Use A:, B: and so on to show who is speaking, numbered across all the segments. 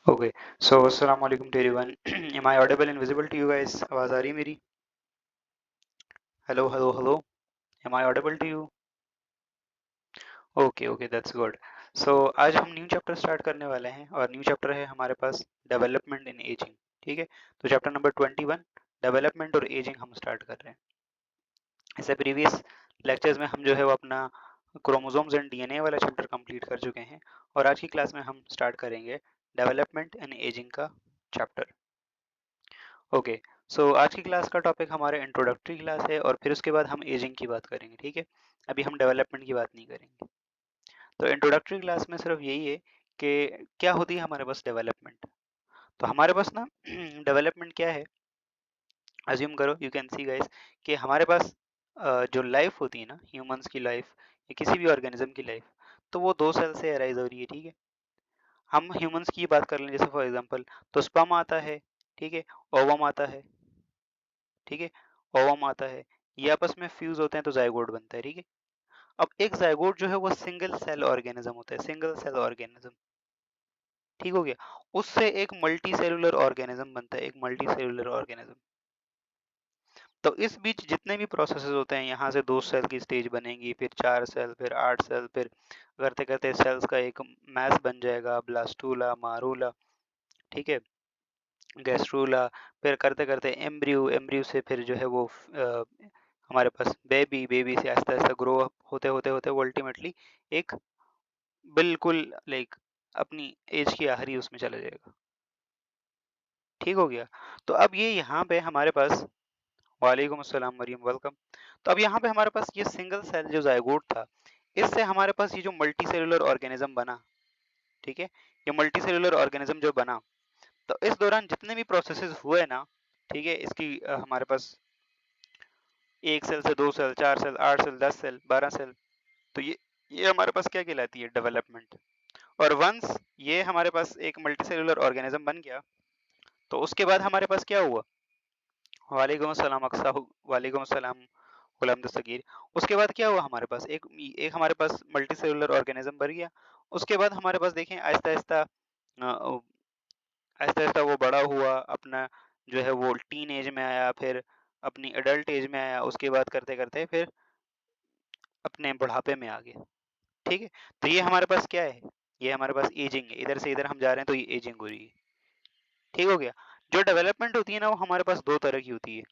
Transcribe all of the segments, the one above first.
A: Okay, so assalamu alaikum to everyone. Am I audible and visible to you guys? आवाज आ रही है मेरी? Hello, hello, hello. Am I audible to you? Okay, okay, that's good. So आज हम new chapter start करने वाले हैं और न्यू चैप्टर है हमारे पास डेवलपमेंट इन एजिंग। ठीक है, तो चैप्टर नंबर 21 डेवलपमेंट और एजिंग हम स्टार्ट कर रहे हैं। ऐसे प्रीवियस लेक्चर्स में हम जो है वो अपना क्रोमोसोम्स एंड डीएनए वाला चैप्टर कंप्लीट कर चुके हैं और आज की क्लास में हम स्टार्ट करेंगे डेवलपमेंट एंड एजिंग का चैप्टर। ओके, सो आज की क्लास का टॉपिक हमारा इंट्रोडक्टरी क्लास है और फिर उसके बाद हम एजिंग की बात करेंगे। ठीक है, अभी हम डेवलपमेंट की बात नहीं करेंगे। तो इंट्रोडक्टरी क्लास में सिर्फ यही है कि क्या होती है हमारे पास डेवलपमेंट। तो हमारे पास ना डेवलपमेंट क्या है, अज्यूम करो, यू कैन सी गाइस कि हमारे पास जो लाइफ होती है ना, ह्यूमंस की लाइफ या किसी भी ऑर्गेनिज्म की लाइफ, तो वो दो सेल से अराइज हो रही है। ठीक है, हम ह्यूमंस की बात कर लें जैसे फॉर एग्जांपल, तो स्पर्म आता है, ठीक है, ओवम आता है, ठीक है, ओवम आता है, ये आपस में फ्यूज होते हैं तो जाइगोट बनता है। ठीक है, अब एक जाइगोट जो है वो सिंगल सेल ऑर्गेनिज्म होता है, सिंगल सेल ऑर्गेनिज्म। ठीक हो गया, उससे एक मल्टी सेलुलर ऑर्गेनिज्म बनता है, एक मल्टी सेलुलर ऑर्गेनिज्म। तो इस बीच जितने भी प्रोसेसेस होते हैं, यहाँ से 2 सेल की स्टेज बनेगी, फिर 4 सेल, फिर 8 सेल, फिर करते करते सेल्स का एक मैस बन जाएगा, ब्लास्टूला, मारूला, ठीक है, गैस्ट्रूला, फिर करते करते एम्ब्रियो, एम्ब्रियो से फिर जो है वो हमारे पास बेबी, बेबी से आहिस्ता आहिस्ता ग्रो अप होते होते होते वो अल्टीमेटली एक बिल्कुल लाइक अपनी एज की आखिरी उसमें चला जाएगा। ठीक हो गया, तो अब ये यहाँ पे हमारे पास, वालेकुम अस्सलाम मरियम, वेलकम। तो अब यहाँ पे हमारे पास ये सिंगल सेल जो जायगोट था, इससे हमारे पास ये जो मल्टी सेलुलर ऑर्गेनिज्म बना, ठीक है, ये मल्टी सेलुलर ऑर्गेनिज्म जो बना, तो इस दौरान जितने भी प्रोसेसेस हुए ना, ठीक है, इसकी हमारे पास 1 सेल से 2 cell, 4 cell, 8 cell, 10 cell, 12 cell, तो ये हमारे पास क्या कहलाती है, डेवलपमेंट। और वंस ये हमारे पास एक मल्टीसेलुलर ऑर्गेनिज्म बन गया, तो उसके बाद हमारे पास क्या हुआ, वालेकुम अस्सलाम अक्सा, वालेकुम अस्सलाम गुलाम दस्तगीर। उसके बाद क्या हुआ हमारे पास, एक एक हमारे पास मल्टीसेलुलर ऑर्गेनिज्म बन गया। उसके बाद हमारे पास देखें आहिस्ता आहिस्ता आहिस्ता आहिस्ता वो बड़ा हुआ, अपना जो है वो टीन एज में आया, फिर अपनी एडल्ट एज में आया, उसके बाद करते करते फिर अपने बुढ़ापे में आ गया। ठीक है, तो ये हमारे पास क्या है, ये हमारे पास एजिंग है, इधर से इधर हम जा रहे हैं तो ये एजिंग हो रही है। ठीक हो गया, जो डेवलपमेंट होती है ना वो हमारे पास दो तरह की होती है।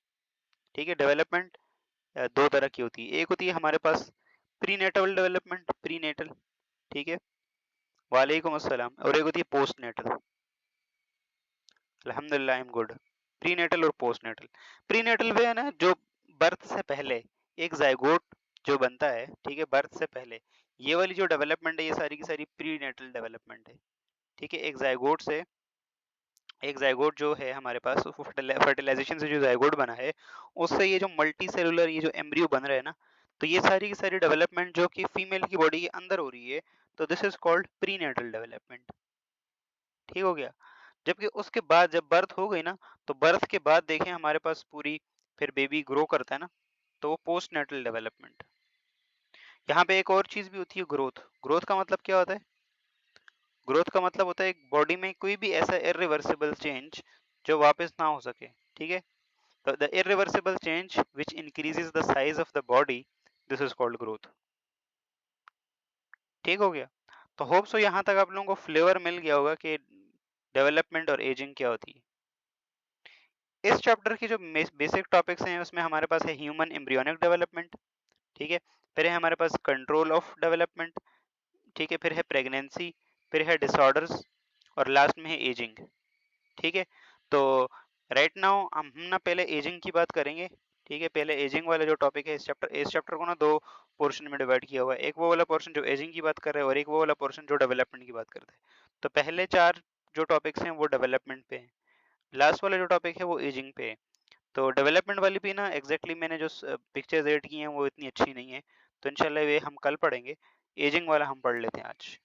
A: ठीक है, डेवलपमेंट दो तरह की होती है, एक होती है हमारे पास प्रीनेटल डेवलपमेंट, प्रीनेटल, ठीक है, वालेकुम अस्सलाम, और एक होती है पोस्ट नेटल। अल्हम्दुलिल्लाह आई एम गुड। प्रीनेटल और पोस्ट नेटल, प्रीनेटल वे है ना जो बर्थ से पहले एक जायगोट जो बनता है, ठीक है, बर्थ से पहले, ये वाली जो डेवलपमेंट है ये सारी की सारी प्रीनेटल डेवलपमेंट है। ठीक है, एक जायगोट जो है हमारे पास फर्टिलाइजेशन से जो जायगोट बना है, उससे ये जो मल्टी सेलुलर ये जो एम्ब्रियो बन रहा है ना, तो ये सारी की सारी डेवलपमेंट जो कि फीमेल की बॉडी के अंदर हो रही है, तो this is called prenatal development. ठीक हो गया, जबकि उसके बाद जब बर्थ हो गई ना, तो बर्थ के बाद देखें हमारे पास पूरी फिर बेबी ग्रो करता है ना, तो वो पोस्ट नेटल डेवलपमेंट। यहाँ पे एक और चीज भी होती है, ग्रोथ। ग्रोथ का मतलब क्या होता है, ग्रोथ का मतलब होता है एक बॉडी में कोई भी ऐसा इरिवर्सिबल चेंज जो वापस ना हो सके। ठीक है, तो the irreversible change which increases the size of the body, this is called growth. ठीक हो गया, तो होप सो यहाँ तक आप लोगों को फ्लेवर मिल गया होगा कि डेवलपमेंट और एजिंग क्या होती है। इस चैप्टर की जो बेसिक टॉपिक्स हैं उसमें हमारे पास है ह्यूमन एम्ब्रियोनिक डेवलपमेंट, ठीक है, फिर है हमारे पास कंट्रोल ऑफ डेवलपमेंट, ठीक है, फिर है प्रेगनेंसी, फिर है डिसऑर्डर्स, और लास्ट में है एजिंग। ठीक है, तो राइट नाउ हम ना पहले एजिंग की बात करेंगे। ठीक है, पहले एजिंग वाला जो टॉपिक है, इस चैप्टर को ना दो पोर्शन में डिवाइड किया हुआ है, एक वो वाला पोर्शन जो एजिंग की बात कर रहा है और एक वो वाला पोर्शन जो डेवलपमेंट की बात करता है। तो पहले 4 जो टॉपिक्स हैं वो डेवलपमेंट पे हैं, लास्ट वाला जो टॉपिक है वो एजिंग पे है। तो डेवलपमेंट वाली भी ना एग्जैक्टली मैंने जो पिक्चर्स एड की हैं वो इतनी अच्छी नहीं है, तो इंशाल्लाह ये हम कल पढ़ेंगे, एजिंग वाला हम पढ़ लेते हैं आज।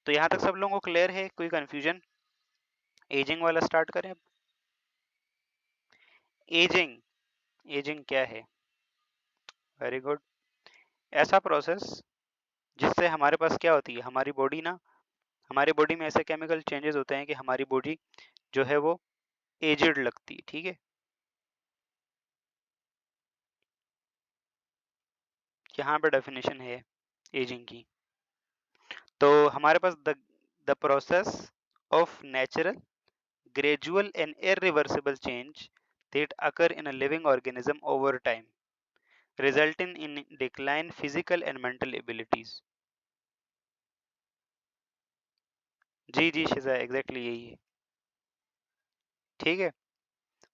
A: तो यहाँ तक सब लोगों को क्लियर है, कोई कंफ्यूजन? एजिंग वाला स्टार्ट करें अब। एजिंग, एजिंग क्या है? वेरी गुड, ऐसा प्रोसेस जिससे हमारे पास क्या होती है, हमारी बॉडी ना हमारी बॉडी में ऐसे केमिकल चेंजेस होते हैं कि हमारी बॉडी जो है वो एजेड लगती है, ठीक है। यहाँ पे डेफिनेशन है एजिंग की। तो हमारे पास the process of natural gradual and irreversible change that occur in a living organism over time, resulting in decline physical and mental abilities। जी जी शिजा, एग्जैक्टली यही है, ठीक है।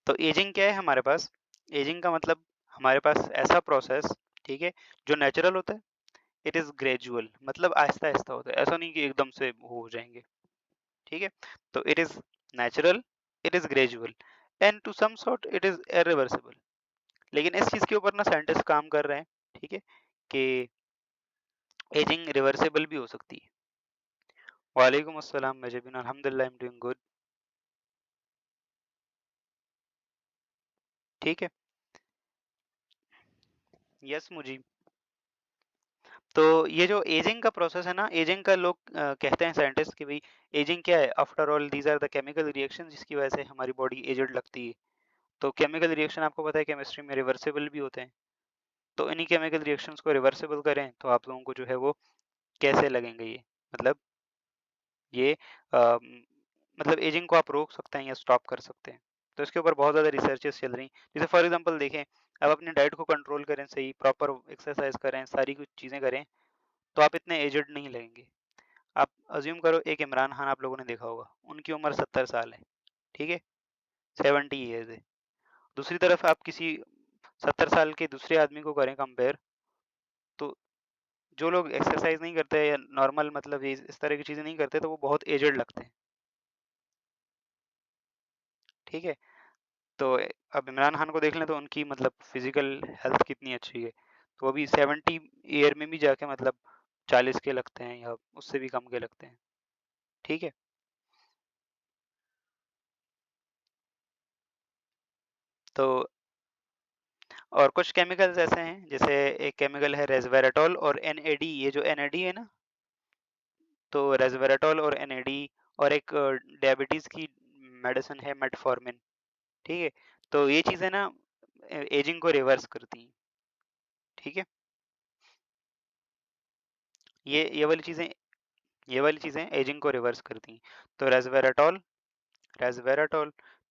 A: तो एजिंग क्या है हमारे पास? एजिंग का मतलब हमारे पास ऐसा प्रोसेस, ठीक है, जो नेचुरल होता है। इट इज ग्रेजुअल, मतलब आहिस्ता आहिस्ता होता है, ऐसा नहीं कि एकदम से वो हो जाएंगे, ठीक है। तो it is natural, it is gradual and to some sort it is irreversible. लेकिन इस चीज के ऊपर ना साइंटिस्ट काम कर रहे हैं, ठीक है, कि एजिंग रिवर्सिबल भी हो सकती है। वालेकुम अस्सलाम मजबिन, अल्हम्दुलिल्लाह आई एम डूइंग गुड, ठीक है। यस मुझे। तो ये जो एजिंग का प्रोसेस है ना, एजिंग का लोग कहते हैं साइंटिस्ट कि भाई एजिंग क्या है, after all these are the chemical reaction जिसकी वजह से हमारी बॉडी एजड लगती है। तो केमिकल रिएक्शन आपको पता है केमिस्ट्री में रिवर्सिबल भी होते हैं। तो इन्हीं केमिकल रिएक्शंस को रिवर्सिबल करें तो आप लोगों को जो है वो कैसे लगेंगे ये, मतलब ये मतलब एजिंग को आप रोक सकते हैं या स्टॉप कर सकते हैं। तो इसके ऊपर बहुत ज़्यादा रिसर्चेस चल रही हैं। जैसे फॉर एग्जांपल देखें, आप अपनी डाइट को कंट्रोल करें, सही प्रॉपर एक्सरसाइज करें, सारी कुछ चीज़ें करें, तो आप इतने एजड नहीं लगेंगे। आप अज्यूम करो एक इमरान खान आप लोगों ने देखा होगा, उनकी उम्र 70 साल है, ठीक है, 70 ईयर्स है। दूसरी तरफ आप किसी 70 साल के दूसरे आदमी को करें कंपेयर, तो जो लोग एक्सरसाइज नहीं करते या नॉर्मल मतलब इस तरह की चीज़ें नहीं करते तो वो बहुत एजड लगते हैं, ठीक है। तो अब इमरान खान को देख लें तो उनकी मतलब फिजिकल हेल्थ कितनी अच्छी है, तो वो भी 70 ईयर में भी जाके मतलब 40 के लगते हैं या उससे भी कम के लगते हैं, ठीक है। तो और कुछ केमिकल्स ऐसे हैं, जैसे एक केमिकल है रेसवेराटॉल और एनएडी। ये जो एनएडी है ना, तो रेसवेराटॉल और एनएडी, और एक डायबिटीज की मेडिसिन है मेटफॉर्मिन, ठीक है। तो ये चीज़ें ना एजिंग को रिवर्स करती हैं, ठीक है। ये वाली चीज़ें एजिंग को रिवर्स करती हैं। तो रेसवेराटॉल,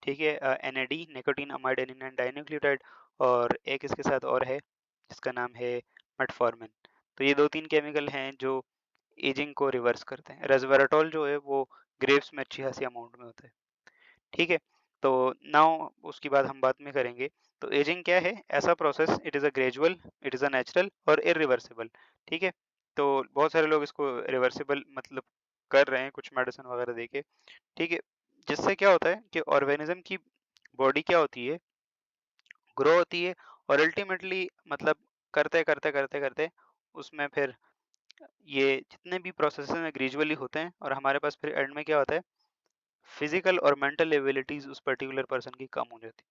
A: ठीक है, एनएडी निकोटीन अमाइड एनिन डाइन्यूक्लियोटाइड, और एक इसके साथ और है जिसका नाम है मेटफॉर्मिन। तो ये 2-3 केमिकल हैं जो एजिंग को रिवर्स करते हैं। रेसवेराटॉल जो है वो ग्रेप्स में अच्छी खासी अमाउंट में होता है, ठीक है। तो नाउ उसकी बात हम बाद में करेंगे। तो एजिंग क्या है? ऐसा process, it is a gradual, it is a natural और इरिवर्सिबल, ठीक है। तो बहुत सारे लोग इसको रिवर्सिबल मतलब कर रहे हैं कुछ मेडिसिन वगैरह देके, ठीक है। जिससे क्या होता है कि ऑर्गेनिज्म की बॉडी क्या होती है, ग्रो होती है, और अल्टीमेटली मतलब करते करते करते करते उसमें फिर ये जितने भी प्रोसेस हैं ग्रेजुअली होते हैं, और हमारे पास फिर एंड में क्या होता है, फिजिकल और मेंटल एबिलिटीज उस पर्टिकुलर पर्सन की कम हो जाती है,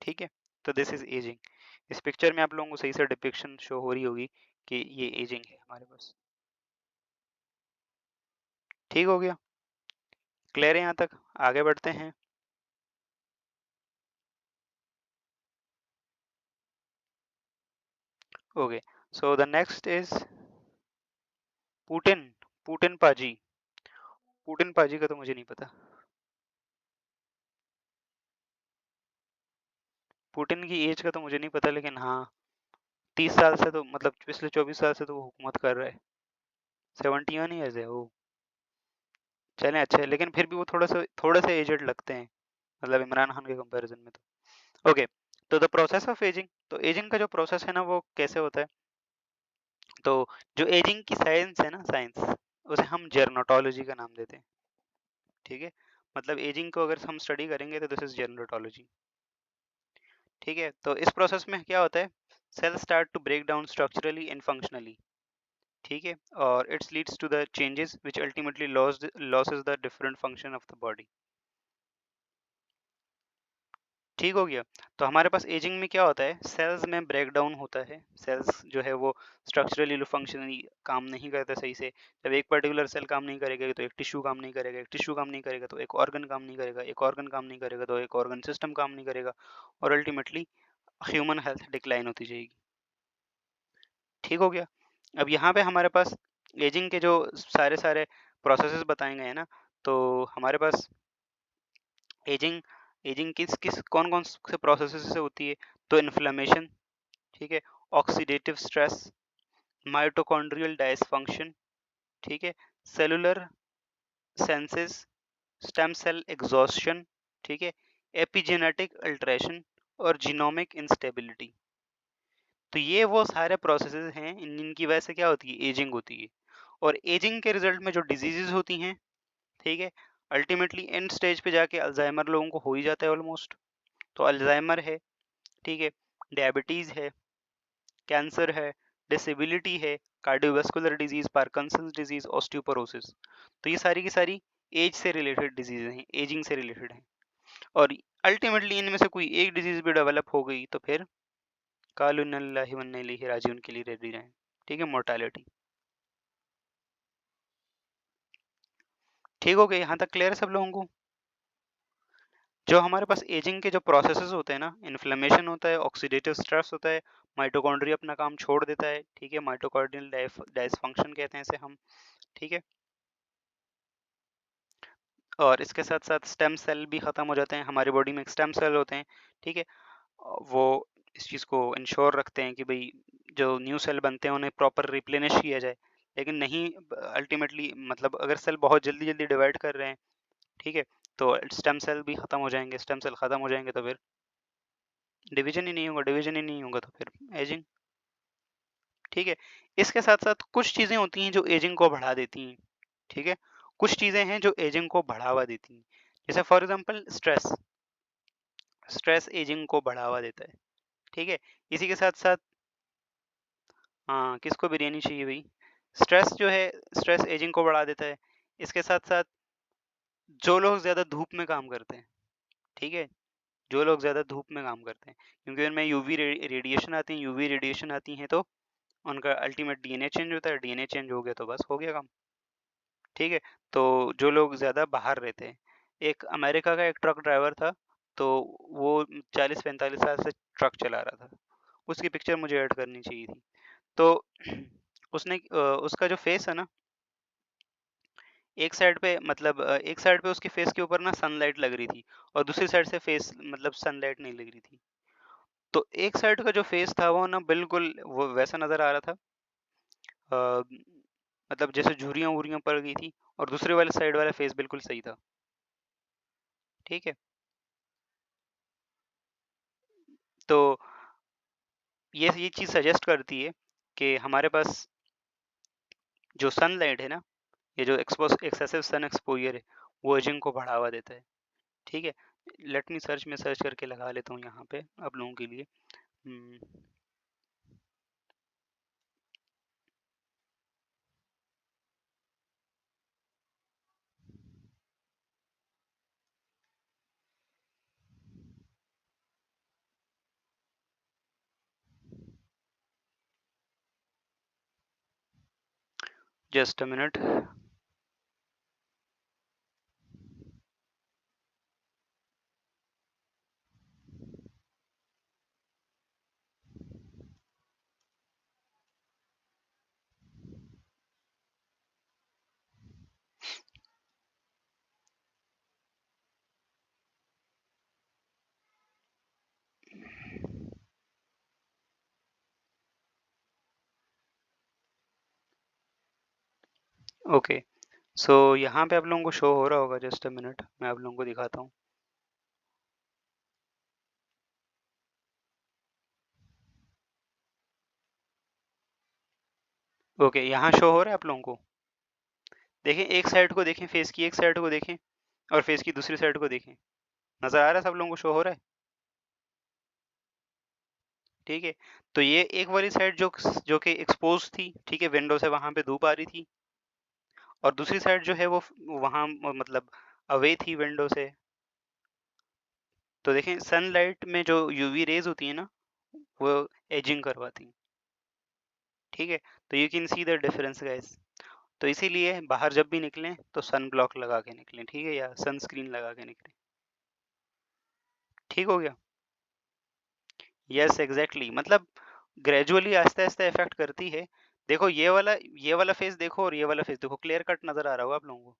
A: ठीक है। तो दिस इज एजिंग। इस पिक्चर में आप लोगों को सही से डिपिक्शन शो हो रही होगी कि ये एजिंग है हमारे पास, ठीक हो गया, क्लियर है यहाँ तक? आगे बढ़ते हैं। Okay, so the next is Putin. Putin पाजी। पुटिन पाजी का तो मुझे नहीं पता। पुटिन की एज का तो मुझे नहीं पता, लेकिन हाँ 30 साल से तो मतलब पिछले 24 साल से तो वो हुकूमत कर रहा है। 71 ईयर्स है वो। चलें अच्छा है, लेकिन फिर भी वो थोड़ा सा एजड लगते हैं, मतलब इमरान खान के कंपैरिजन में तो। ओके, तो द प्रोसेस ऑफ एजिंग, तो एजिंग का जो प्रोसेस है ना वो कैसे होता है? तो जो एजिंग की साइंस है ना, साइंस, उसे हम जेर्नोटोलॉजी का नाम देते हैं, ठीक है। मतलब एजिंग को अगर हम स्टडी करेंगे तो दिस इज जेर्नोटोलॉजी, ठीक है। तो इस प्रोसेस में क्या होता है, cell start to break down structurally and functionally, ठीक है, और it's leads to the changes which ultimately losses the different function of the body. ठीक हो गया। तो हमारे पास एजिंग में क्या होता है, सेल्स में ब्रेक डाउन होता है, सेल्स जो है वो स्ट्रक्चरली फंक्शनली काम नहीं करता सही से। जब एक पर्टिकुलर सेल काम नहीं करेगा तो एक टिश्यू काम नहीं करेगा, एक टिश्यू काम नहीं करेगा तो एक ऑर्गन काम नहीं करेगा, एक ऑर्गन काम नहीं करेगा तो एक ऑर्गन सिस्टम काम नहीं करेगा, और अल्टीमेटली ह्यूमन हेल्थ डिक्लाइन होती जाएगी। ठीक हो गया। अब यहाँ पे हमारे पास एजिंग के जो सारे सारे प्रोसेसेस बताए गए हैं ना, तो हमारे पास एजिंग एजिंग किस किस कौन कौन से प्रोसेसेस से होती है, तो इन्फ्लेमेशन, ठीक है, ऑक्सीडेटिव स्ट्रेस, माइटोकॉन्ड्रियल डायसफंक्शन, ठीक है, cellular senescence, stem cell exhaustion, ठीक है, एपिजेनेटिक अल्टरेशन और जीनोमिक इंस्टेबिलिटी। तो ये वो सारे प्रोसेसेस हैं इनकी वजह से क्या होती है, एजिंग होती है। और एजिंग के रिजल्ट में जो डिजीजेस होती हैं, ठीक है, अल्टीमेटली एंड स्टेज पे जाके अल्जाइमर लोगों को हो ही जाता है ऑलमोस्ट। तो अल्जाइमर है, ठीक है, डायबिटीज है, कैंसर है, डिसेबिलिटी है, cardiovascular disease, Parkinson's disease, osteoporosis. तो ये सारी की सारी एज से रिलेटेड डिजीज हैं, एजिंग से रिलेटेड हैं। और अल्टीमेटली इनमें से कोई एक डिजीज भी डेवलप हो गई तो फिर कालू नल्लाहि व इन्ना इलैहि राजिऊन के लिए रेडी रहें। ठीक है, मोर्टालिटी। ठीक हो गया, यहाँ तक क्लियर है सब लोगों को? जो हमारे पास एजिंग के जो प्रोसेसेस होते हैं ना, इन्फ्लेमेशन होता है, ऑक्सीडेटिव स्ट्रेस होता है, माइटोकॉन्ड्रिया अपना काम छोड़ देता है, ठीक है, माइटोकॉन्ड्रियल डायसफंक्शन कहते हैं इसे हम, ठीक है, और इसके साथ साथ स्टेम सेल भी ख़त्म हो जाते हैं। हमारी बॉडी में एक स्टेम सेल होते हैं, ठीक है, वो इस चीज़ को इंश्योर रखते हैं कि भाई जो न्यू सेल बनते हैं उन्हें प्रॉपर रिप्लेनिश किया जाए। लेकिन नहीं, अल्टीमेटली मतलब अगर सेल बहुत जल्दी जल्दी डिवाइड कर रहे हैं, ठीक है, तो स्टेम सेल भी ख़त्म हो जाएंगे, स्टेम सेल ख़त्म हो जाएंगे तो फिर डिवीजन ही नहीं होगा, डिवीजन ही नहीं होगा तो फिर एजिंग। ठीक है, इसके साथ साथ कुछ चीज़ें होती हैं जो एजिंग को बढ़ा देती हैं, ठीक है, कुछ चीज़ें हैं जो एजिंग को बढ़ावा देती हैं। जैसे for example stress, stress ageing को बढ़ावा देता है, ठीक है। इसी के साथ साथ, हाँ, किसको बिरयानी चाहिए भाई? स्ट्रेस जो है, स्ट्रेस एजिंग को बढ़ा देता है। इसके साथ साथ जो लोग ज़्यादा धूप में काम करते हैं, ठीक है, जो लोग ज़्यादा धूप में काम करते हैं, क्योंकि उनमें यूवी रेडिएशन आती है, यूवी रेडिएशन आती है तो उनका अल्टीमेट डीएनए चेंज होता है, डीएनए चेंज हो गया तो बस हो गया काम। ठीक है, तो जो लोग ज़्यादा बाहर रहते हैं, एक अमेरिका का एक ट्रक ड्राइवर था, तो वो 40-45 साल से ट्रक चला रहा था, उसकी पिक्चर मुझे ऐड करनी चाहिए थी। तो उसने उसका जो फेस है ना, एक साइड पे मतलब एक साइड पे उसके फेस के ऊपर ना सनलाइट लग रही थी, और दूसरी साइड से फेस मतलब सनलाइट नहीं लग रही थी। तो एक साइड का जो फेस था वो ना बिल्कुल वो वैसा नज़र आ रहा था, मतलब जैसे झुर्रियाँ वुर्रियाँ पड़ गई थी, और दूसरे वाले साइड वाला फेस बिल्कुल सही था। ठीक है, तो ये चीज़ सजेस्ट करती है कि हमारे पास जो सनलाइट है ना, ये जो एक्सेसिव सन एक्सपोजर है, वो एजिंग को बढ़ावा देता है। ठीक है, लेट मी सर्च, में सर्च करके लगा लेता हूँ यहाँ पे आप लोगों के लिए। Just a minute. ओके, सो यहाँ पे आप लोगों को शो हो रहा होगा, जस्ट अ मिनट मैं आप लोगों को दिखाता हूँ। ओके, यहाँ शो हो रहा है आप लोगों को? देखें, एक साइड को देखें, फेस की एक साइड को देखें, और फेस की दूसरी साइड को देखें। नज़र आ रहा है सब लोगों को, शो हो रहा है? ठीक है, तो ये एक वाली साइड जो जो कि एक्सपोज थी, ठीक है, विंडो से वहां पे धूप आ रही थी, और दूसरी साइड जो है वो वहां मतलब अवे थी विंडो से। तो देखें सनलाइट में जो यूवी रेज होती है ना, वो एजिंग करवाती हैं, ठीक है। तो you can see the difference guys. तो इसीलिए बाहर जब भी निकलें तो सन ब्लॉक लगा के निकलें, ठीक है, या सनस्क्रीन लगा के निकलें। ठीक हो गया। यस एग्जैक्टली, मतलब ग्रेजुअली आहिस्ता आहिस्ता इफेक्ट करती है। देखो ये वाला फेस देखो और ये वाला फेस देखो, क्लियर कट नजर आ रहा होगा आप लोगों को।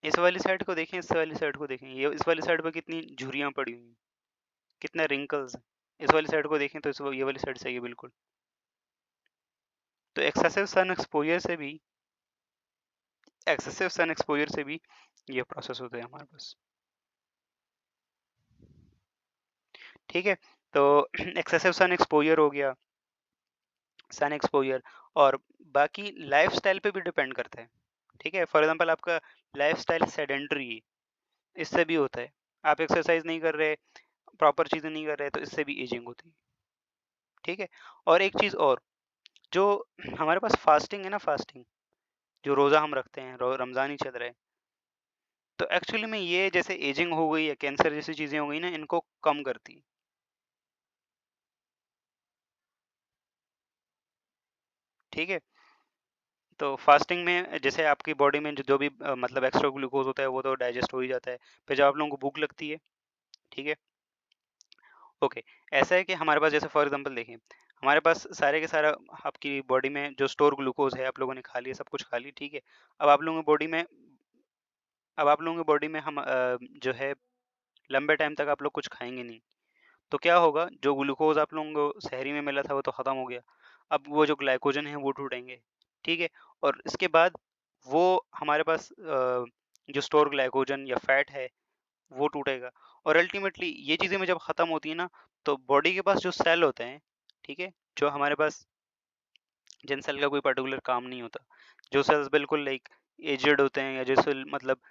A: इस वाली साइड को देखें, इस वाली साइड को देखें, ये इस वाली साइड पर कितनी झुर्रियां पड़ी हुई हैं, कितना रिंकल्स है। इस वाली साइड को देखें तो ये वाली साइड सही है बिल्कुल। तो एक्सेसिव सन एक्सपोजर से भी ये प्रोसेस होता है हमारे पास, ठीक है। तो एक्सेसिव सन एक्सपोजर हो गया, सन एक्सपोजर, और बाकी लाइफस्टाइल पे भी डिपेंड करता है, ठीक है। फॉर एग्जांपल आपका लाइफस्टाइल सेडेंटरी है, इससे भी होता है। आप एक्सरसाइज नहीं कर रहे, प्रॉपर चीज़ें नहीं कर रहे, तो इससे भी एजिंग होती है, ठीक है। और एक चीज़ और, जो हमारे पास फास्टिंग है ना, फास्टिंग जो रोज़ा हम रखते हैं, रमज़ान ही चल रहा है, तो एक्चुअली में ये जैसे एजिंग हो गई या कैंसर जैसी चीज़ें हो गई ना, इनको कम करती है, ठीक है। तो फास्टिंग में जैसे आपकी बॉडी में जो भी मतलब एक्स्ट्रा ग्लूकोज होता है वो तो डाइजेस्ट हो ही जाता है। फिर जब आप लोगों को भूख लगती है, ठीक है, ओके, ऐसा है कि हमारे पास जैसे फॉर एग्जांपल देखिए, हमारे पास सारे के सारा आपकी बॉडी में जो स्टोर ग्लूकोज है आप लोगों ने खा लिया, सब कुछ खा ली, ठीक है। अब आप लोगों की बॉडी में अब आप लोगों की बॉडी में हम जो है लंबे टाइम तक आप लोग कुछ खाएंगे नहीं, तो क्या होगा, जो ग्लूकोज आप लोगों को शहरी में मिला था वो तो ख़त्म हो गया। अब वो जो ग्लाइकोजन है वो टूटेंगे, ठीक है। और इसके बाद वो हमारे पास जो स्टोर ग्लाइकोजन या फैट है वो टूटेगा। और अल्टीमेटली ये चीज़ें में जब ख़त्म होती है ना, तो बॉडी के पास जो सेल होते हैं, ठीक है, जो हमारे पास जिन सेल का कोई पर्टिकुलर काम नहीं होता, जो सेल्स बिल्कुल लाइक एजेड होते हैं या जो सेल मतलब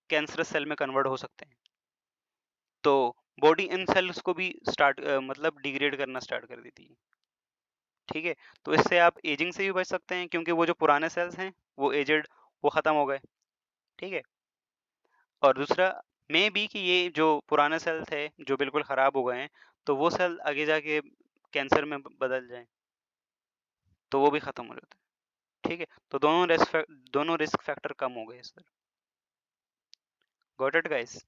A: कैंसरस सेल में कन्वर्ट हो सकते हैं, तो बॉडी इन सेल्स को भी मतलब डिग्रेड करना स्टार्ट कर देती है, ठीक है। तो इससे आप एजिंग से भी बच सकते हैं, क्योंकि वो जो पुराने सेल्स हैं वो एजेड, वो ख़त्म हो गए, ठीक है। और दूसरा मे बी कि ये जो पुराने सेल थे जो बिल्कुल ख़राब हो गए हैं, तो वो सेल आगे जाके कैंसर में बदल जाएं, तो वो भी ख़त्म हो जाता है, ठीक है। तो दोनों रिस्क फैक्टर कम हो गए सर। Got it guys.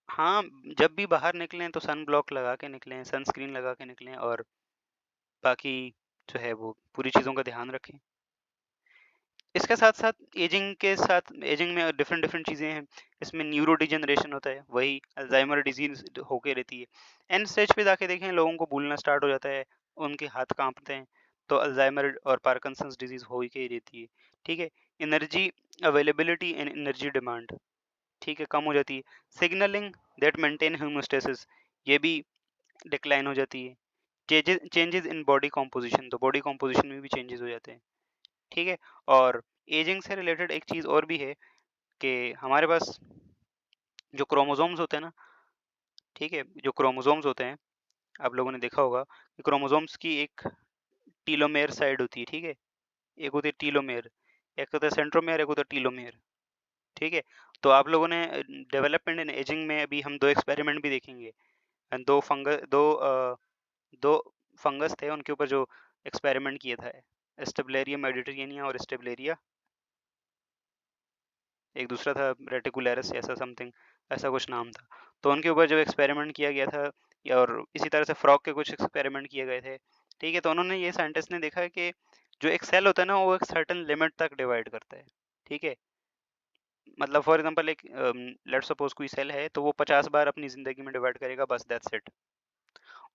A: हाँ, जब भी बाहर निकलें तो सन ब्लॉक लगा के निकलें, सनस्क्रीन लगा के निकलें, और बाकी जो है वो पूरी चीज़ों का ध्यान रखें। इसके साथ साथ एजिंग में डिफरेंट डिफरेंट चीज़ें हैं। इसमें न्यूरो डिजनरेशन होता है, वही अल्जाइमर डिजीज होके रहती है। एंड स्टेज पे जाके देखें लोगों को भूलना स्टार्ट हो जाता है, उनके हाथ कांपते हैं, तो अल्जाइमर और पार्किंसंस डिजीज हो ही के रहती है, ठीक है। Energy availability and energy demand, ठीक है, कम हो जाती है। सिग्नलिंग दैट मेंटेन होमोस्टेसिस, ये भी डिक्लाइन हो जाती है। चेंजेस इन बॉडी कॉम्पोजिशन, तो बॉडी कॉम्पोजिशन में भी चेंजेस हो जाते हैं, ठीक है। और एजिंग से रिलेटेड एक चीज़ और भी है कि हमारे पास जो क्रोमोसोम्स होते हैं ना, ठीक है, जो क्रोमोसोम्स होते हैं, आप लोगों ने देखा होगा कि क्रोमोसोम्स की एक टीलोमेयर साइड होती है, ठीक है, एक होती है टीलोमेयर, एक होता है सेंट्रोमेयर, एक होता है टीलोमेयर, ठीक है। तो आप लोगों ने डेवलपमेंट इन एजिंग में अभी हम दो एक्सपेरिमेंट भी देखेंगे। दो फंगस थे, उनके ऊपर जो एक्सपेरिमेंट किया था, एस्टेब्लेरिया मेडिटेरियनिया और एस्टेब्लेरिया, एक दूसरा था रेटिकुलरिस ऐसा समथिंग, ऐसा कुछ नाम था। तो उनके ऊपर जब एक्सपेरिमेंट किया गया था, और इसी तरह से फ्रॉग के कुछ एक्सपेरिमेंट किए गए थे, ठीक है। तो उन्होंने ये साइंटिस्ट ने देखा है कि जो एक सेल होता है ना वो एक सर्टेन लिमिट तक डिवाइड करता है, ठीक है। मतलब फॉर एग्जांपल एक लेट्स सपोज कोई सेल है, तो वो 50 बार अपनी ज़िंदगी में डिवाइड करेगा, बस दैट्स इट।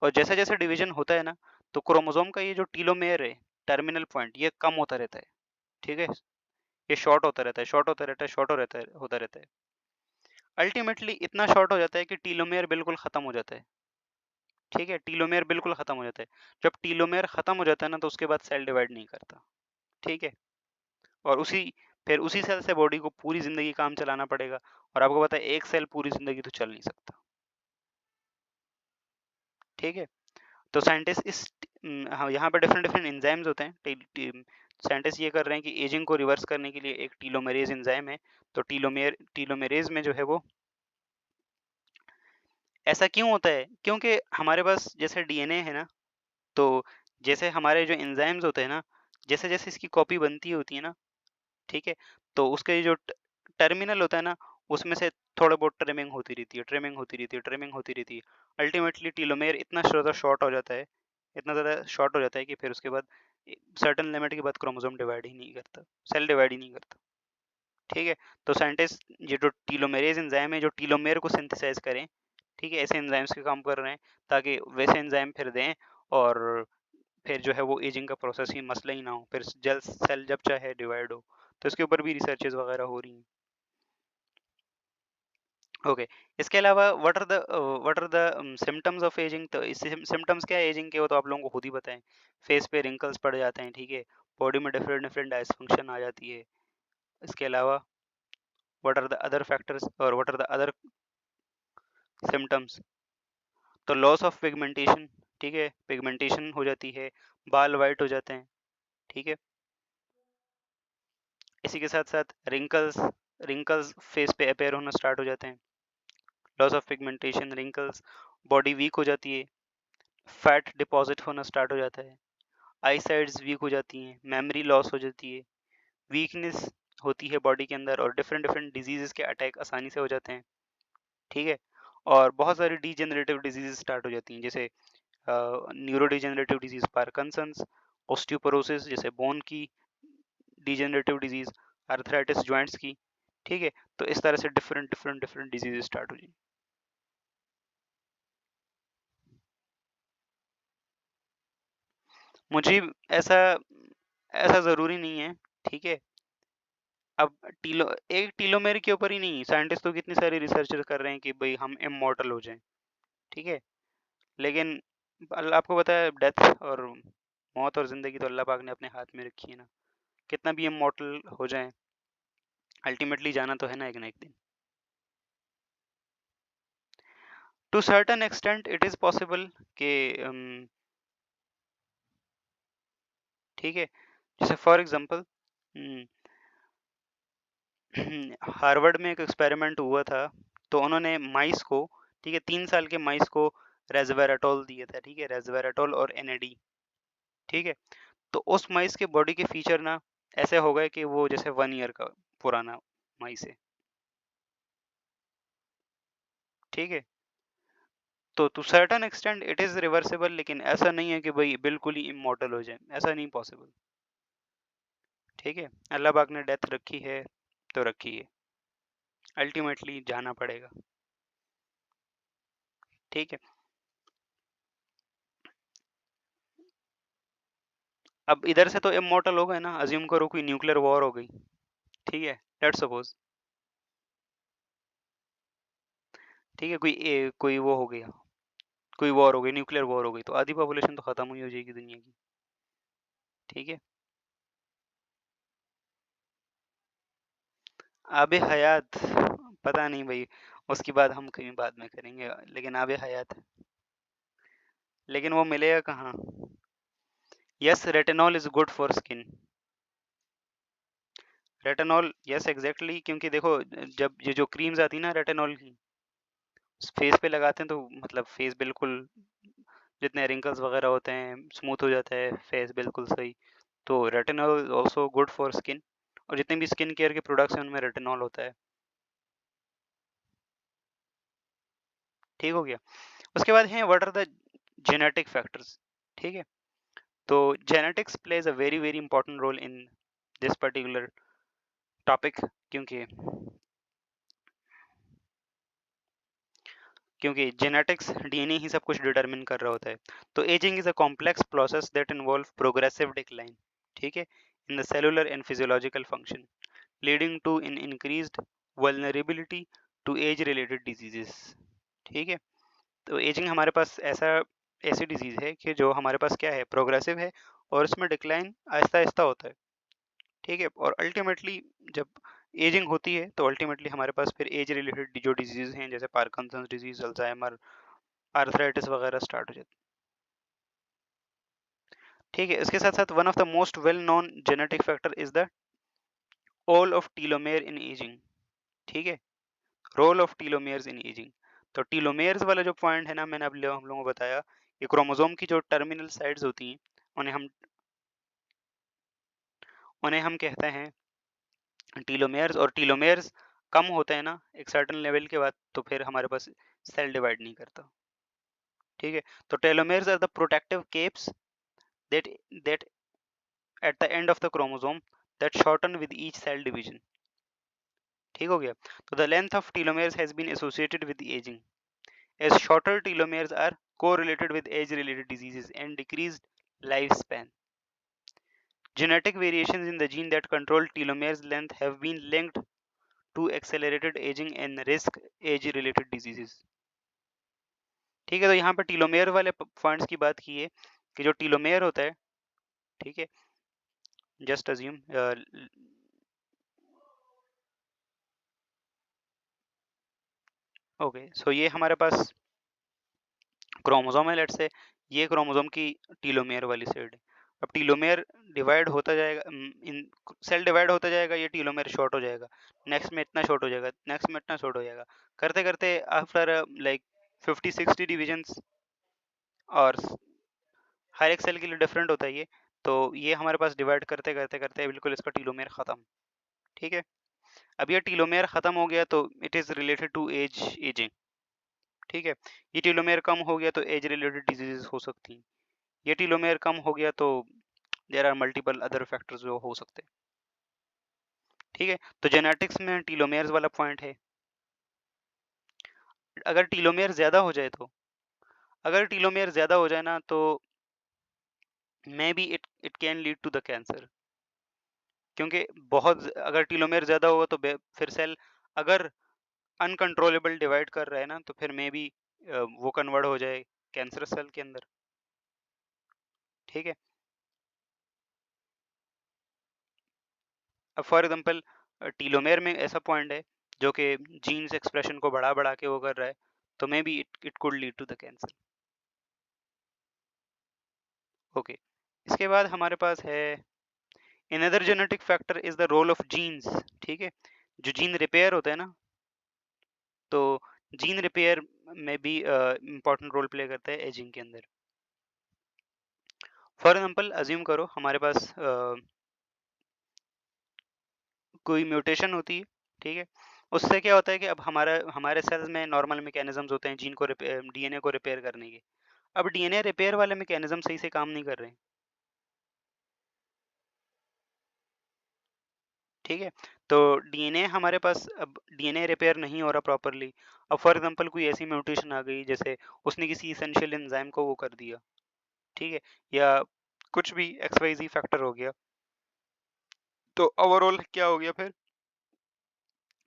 A: और जैसे जैसे डिवीजन होता है ना, तो क्रोमोसोम का ये जो टीलोमेयर है, टर्मिनल पॉइंट, ये कम होता रहता है, ठीक है। ये शॉर्ट होता रहता है, शॉर्ट होता रहता है, शॉर्ट होता रहता है। अल्टीमेटली इतना शॉर्ट हो जाता है कि टीलोमेयर बिल्कुल ख़त्म हो जाता है, ठीक है, टीलोमेयर बिल्कुल ख़त्म हो जाता है। जब टीलोमेयर ख़त्म हो जाता है ना, तो उसके बाद सेल डिवाइड नहीं करता, ठीक है। और फिर उसी सेल से बॉडी को पूरी ज़िंदगी काम चलाना पड़ेगा, और आपको पता है एक सेल पूरी ज़िंदगी तो चल नहीं सकता, ठीक है। तो साइंटिस्ट हाँ, यहाँ पे डिफरेंट डिफरेंट एंजाइम्स होते हैं। साइंटिस्ट ये कर रहे हैं कि एजिंग को रिवर्स करने के लिए एक टीलोमेरेज एंजाइम है। तो टीलोमेरेज में जो है वो, ऐसा क्यों होता है? क्योंकि हमारे पास जैसे डीएनए है ना, तो जैसे हमारे जो एंजाइम्स होते हैं ना, जैसे जैसे इसकी कॉपी बनती होती है ना, ठीक है, तो उसके जो टर्मिनल होता है ना, उसमें से थोड़ा बहुत ट्रिमिंग होती रहती है, ट्रिमिंग होती रहती है, ट्रिमिंग होती रहती है। अल्टीमेटली टीलोमेयर इतना ज़्यादा शॉर्ट हो जाता है, इतना ज़्यादा शॉर्ट हो जाता है कि फिर उसके बाद सर्टन लिमिट के बाद क्रोमोसोम डिवाइड ही नहीं करता, सेल डिवाइड ही नहीं करता। ठीक है। तो साइंटिस्ट ये जो टीलोमेरेज एंजाइम है, जो टीलोमेयर को सिंथेसाइज करें, ठीक है, ऐसे एंजाइम्स के काम कर रहे हैं ताकि वैसे एंजाइम फिर दें, और फिर जो है वो एजिंग का प्रोसेस ही मसला ही ना हो, फिर जल्द सेल जब चाहे डिवाइड हो। तो इसके ऊपर भी रिसर्चेज वगैरह हो रही हैं। ओके। इसके अलावा what are the symptoms of ageing? तो इस सिम्टम्स क्या है एजिंग के, वो तो आप लोगों को खुद ही पता है। फेस पे रिंकल्स पड़ जाते हैं, ठीक है, बॉडी में डिफरेंट डिफरेंट डिसफंक्शन आ जाती है। इसके अलावा what are the other factors और what are the other symptoms? तो लॉस ऑफ पिगमेंटेशन, ठीक है, पिगमेंटेशन हो जाती है, बाल वाइट हो जाते हैं, ठीक है। इसी के साथ साथ रिंकल्स, रिंकल्स फेस पे अपेयर होना स्टार्ट हो जाते हैं। Loss of pigmentation, wrinkles, body weak हो जाती है, फैट डिपॉजिट होना स्टार्ट हो जाता है, आई साइड्स वीक हो जाती हैं, मेमोरी लॉस हो जाती है, वीकनेस होती है बॉडी के अंदर, और डिफरेंट डिफरेंट डिजीजेस के अटैक आसानी से हो जाते हैं, ठीक है। और बहुत सारी डीजेनरेटिव डिजीज स्टार्ट हो जाती हैं, जैसे neuro degenerative disease Parkinson's, osteoporosis जैसे बोन की डिजेनरेटिव डिजीज, आर्थराइटिस जॉइंट्स की, ठीक है। तो इस तरह से different different different disease start हो जाएंगी। मुझे ऐसा ऐसा ज़रूरी नहीं है, ठीक है। अब एक टीलोमेर के ऊपर ही नहीं, साइंटिस्ट तो कितनी सारी रिसर्च कर रहे हैं कि भाई हम इमॉर्टल हो जाएं, ठीक है। लेकिन अल्लाह आपको पता है, डेथ और मौत और ज़िंदगी तो अल्लाह पाक ने अपने हाथ में रखी है ना। कितना भी इमॉर्टल हो जाएं, अल्टीमेटली जाना तो है ना एक दिन। To certain extent it is possible कि ठीक है, जैसे फॉर एग्जांपल हार्वर्ड में एक एक्सपेरिमेंट हुआ था। तो उन्होंने माइस को, ठीक है, 3 साल के माइस को रेसवेराटोल दिया था, ठीक है, रेसवेराटोल और एनएडी, ठीक है। तो उस माइस के बॉडी के फीचर ना ऐसे हो गए कि वो जैसे 1 ईयर का पुराना माइस है, ठीक है। तो to certain extent it is reversible, लेकिन ऐसा नहीं है कि भाई बिल्कुल ही इमॉर्टल हो जाए, ऐसा नहीं पॉसिबल, ठीक है। अल्लाह पाक ने डेथ रखी है तो रखी है, अल्टीमेटली जाना पड़ेगा, ठीक है। अब इधर से तो इमॉर्टल हो गए ना, अज्यूम करो कोई न्यूक्लियर वॉर हो गई, ठीक है, लेट्स सपोज, ठीक है, कोई वो हो गया, कोई वॉर हो गई, न्यूक्लियर वॉर हो गई, तो आधी पॉपुलेशन तो खत्म हुई हो जाएगी दुनिया की, ठीक है। आबे हयात, पता नहीं भाई, उसकी बात हम कहीं बाद में करेंगे, लेकिन आबे हयात है, लेकिन वो मिलेगा कहाँ? Yes, retinol is good for skin. Retinol, yes exactly, क्योंकि देखो, जब ये जो क्रीम्स आती है ना रेटिनॉल की, फेस पे लगाते हैं तो मतलब फेस बिल्कुल, जितने रिंकल्स वगैरह होते हैं स्मूथ हो जाता है फेस बिल्कुल सही। तो retinol also good for skin, और जितने भी स्किन केयर के प्रोडक्ट्स हैं उनमें रेटिनॉल होता है, ठीक हो गया। उसके बाद हैं what are the genetic factors, ठीक है। तो genetics plays a very very important role in this particular topic, क्योंकि क्योंकि जेनेटिक्स डीएनए ही सब कुछ डिटरमिन कर रहा होता है। तो ageing is a complex process that involve progressive decline, ठीक है, in the cellular and physiological function, leading to in increased vulnerability to age related diseases, ठीक है। तो एजिंग हमारे पास ऐसी डिजीज है कि जो हमारे पास क्या है, प्रोग्रेसिव है, और इसमें डिक्लाइन आहिस्ता आहिस्ता होता है, ठीक है। और अल्टीमेटली जब एजिंग होती है तो अल्टीमेटली हमारे पास फिर एज रिलेटेड जो डिजीज हैं, जैसे पार्किंसंस डिजीज, अल्जाइमर, आर्थराइटिस वगैरह स्टार्ट हो जाती। ठीक है, इसके साथ साथ one of the most well known genetic factor is the role of telomere in ageing. ठीक है, role of telomeres in ageing. तो टीलोमेयर्स वाला जो पॉइंट है ना, मैंने अब हम लोगों को बताया कि क्रोमोसोम की जो टर्मिनल साइड्स होती हैं उन्हें हम कहते हैं टीलोमेयर्स, और टीलोमेयर्स कम होते हैं ना एक सर्टेन लेवल के बाद, तो फिर हमारे पास सेल डिवाइड नहीं करता। ठीक है, तो telomeres are the protective caps that that at the end of the chromosome that shorten with each cell division. ठीक हो गया। तो the length of telomeres has been associated with ageing, as shorter telomeres are correlated with age-related diseases and decreased lifespan. Genetic variations in the gene that control telomeres length have been linked to accelerated aging and risk age-related diseases. ठीक है, तो यहाँ पर telomere वाले points की बात की है कि जो टीलोमेयर होता है, ठीक है, जस्ट अज्यूम ओके, सो ये हमारे पास क्रोमोसोम है, लेट्स से ये क्रोमोसोम की टीलोमेयर वाली साइड है। अब टीलोमेयर डिवाइड होता जाएगा, इन सेल डिवाइड होता जाएगा, ये टीलोमेयर शॉर्ट हो जाएगा, नेक्स्ट में इतना शॉर्ट हो जाएगा, नेक्स्ट में इतना शॉर्ट हो जाएगा, करते करते आफ्टर लाइक 50-60 डिविजन्स, और हर एक सेल के लिए डिफरेंट होता है ये, तो ये हमारे पास डिवाइड करते करते करते बिल्कुल इसका टीलोमेयर खत्म। ठीक है, अब ये टीलोमेयर खत्म हो गया तो it is related to ageing. ठीक है, ये टीलोमेयर कम हो गया तो एज रिलेटेड डिजीजेस हो सकती हैं, ये टीलोमेयर कम हो गया तो there are multiple other factors जो हो सकते हैं। ठीक है, तो जेनेटिक्स में टीलोमेयर्स वाला पॉइंट है। अगर टीलोमेयर ज्यादा हो जाए तो अगर टीलोमेयर ज्यादा हो जाए ना, तो maybe it can lead to the cancer, क्योंकि बहुत अगर टीलोमेयर ज्यादा होगा तो फिर सेल अगर अनकंट्रोलेबल डिवाइड कर रहा है ना, तो फिर मे बी वो कन्वर्ट हो जाए कैंसर सेल के अंदर। ठीक है, अब फॉर एग्जांपल टीलोमेयर में ऐसा पॉइंट है जो कि जीन्स एक्सप्रेशन को बढ़ा बढ़ा के वो कर रहा है, तो maybe it could lead to the cancer. Okay, इसके बाद हमारे पास है another genetic factor is the role of genes। ठीक है, जो जीन रिपेयर होता है ना, तो जीन रिपेयर में भी इम्पोर्टेंट रोल प्ले करता है एजिंग के अंदर। फॉर एग्जांपल अज्यूम करो हमारे पास कोई म्यूटेशन होती है। ठीक है, उससे क्या होता है कि अब हमारे सेल्स में नॉर्मल मैकेनिज्म्स होते हैं जीन को डीएनए को रिपेयर करने के। अब डीएनए रिपेयर वाले मैकेनिज्म सही से काम नहीं कर रहे हैं। ठीक है, तो डीएनए हमारे पास अब डीएनए रिपेयर नहीं हो रहा प्रॉपरली। अब फॉर एग्जांपल कोई ऐसी म्यूटेशन आ गई जैसे उसने किसी इसेंशियल एंजाइम को वो कर दिया। ठीक है, या कुछ भी एक्स वाई जी फैक्टर हो गया, तो ओवरऑल क्या हो गया फिर,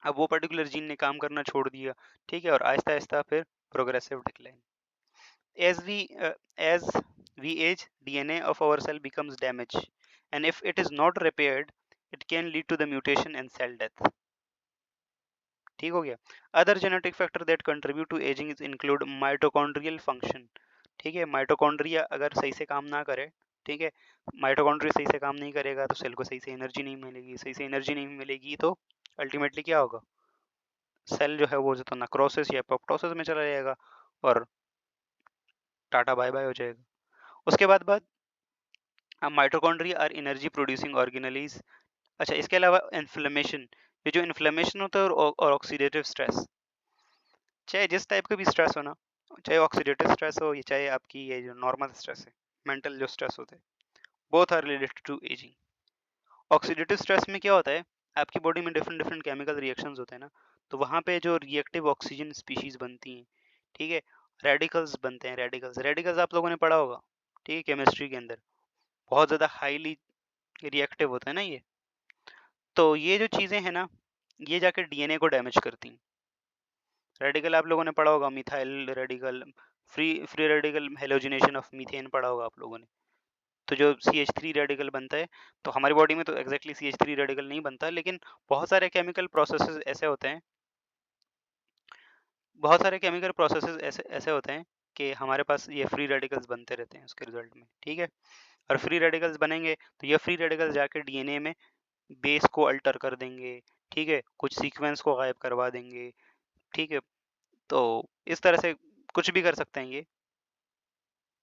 A: अब वो पर्टिकुलर जीन ने काम करना छोड़ दिया। ठीक है, और आहिस्ता आहिस्ता फिर progressive decline, as we as we age, DNA of our cell becomes damaged, and if it is not repaired, it can lead to the mutation and cell death। ठीक हो गया। Other genetic factor that contribute to ageing is include mitochondrial function. ठीक है, mitochondria अगर सही से काम ना करे, ठीक है, माइटोकॉन्ड्रिया सही से काम नहीं करेगा तो सेल को सही से एनर्जी नहीं मिलेगी, सही से एनर्जी नहीं मिलेगी तो अल्टीमेटली क्या होगा, सेल जो है वो जो तो नक्रोसिस या एपोप्टोसिस में चला जाएगा और टाटा बाय बाय हो जाएगा। उसके बाद mitochondria are energy producing organelles. अच्छा, इसके अलावा इन्फ्लेमेशन, ये जो इन्फ्लेमेशन होता है और ऑक्सीडेटिव स्ट्रेस, चाहे जिस टाइप का भी स्ट्रेस हो ना, चाहे ऑक्सीडेटिव स्ट्रेस हो या चाहे आपकी ये जो नॉर्मल स्ट्रेस है, मेंटल जो स्ट्रेस होते हैं, both are related to ageing. Oxidative stress में क्या होता है, आपकी बॉडी में डिफरेंट डिफरेंट केमिकल रिएक्शंस होते हैं ना, तो वहाँ पे जो रिएक्टिव ऑक्सीजन स्पीशीज बनती हैं, ठीक है, रेडिकल्स बनते हैं, रेडिकल्स रेडिकल्स आप लोगों ने पढ़ा होगा, ठीक है, केमिस्ट्री के अंदर बहुत ज़्यादा हाईली रिएक्टिव होता है ना ये। तो ये जो चीज़ें हैं ना, ये जाकर डीएनए को डैमेज करती हैं। रेडिकल आप लोगों ने पढ़ा होगा, methyl radical, free free radical halogenation of methane पढ़ा होगा आप लोगों ने। तो जो CH3 रेडिकल बनता है, तो हमारी बॉडी में तो एग्जैक्टली CH3 रेडिकल नहीं बनता, लेकिन बहुत सारे केमिकल प्रोसेसेस ऐसे होते हैं, बहुत सारे केमिकल प्रोसेसेस ऐसे ऐसे होते हैं कि हमारे पास ये फ्री रेडिकल्स बनते रहते हैं उसके रिजल्ट में, ठीक है। और फ्री रेडिकल्स बनेंगे तो ये फ्री रेडिकल्स जाके डीएनए में बेस को अल्टर कर देंगे, ठीक है, कुछ सीक्वेंस को गायब करवा देंगे, ठीक है। तो इस तरह से कुछ भी कर सकते हैं ये,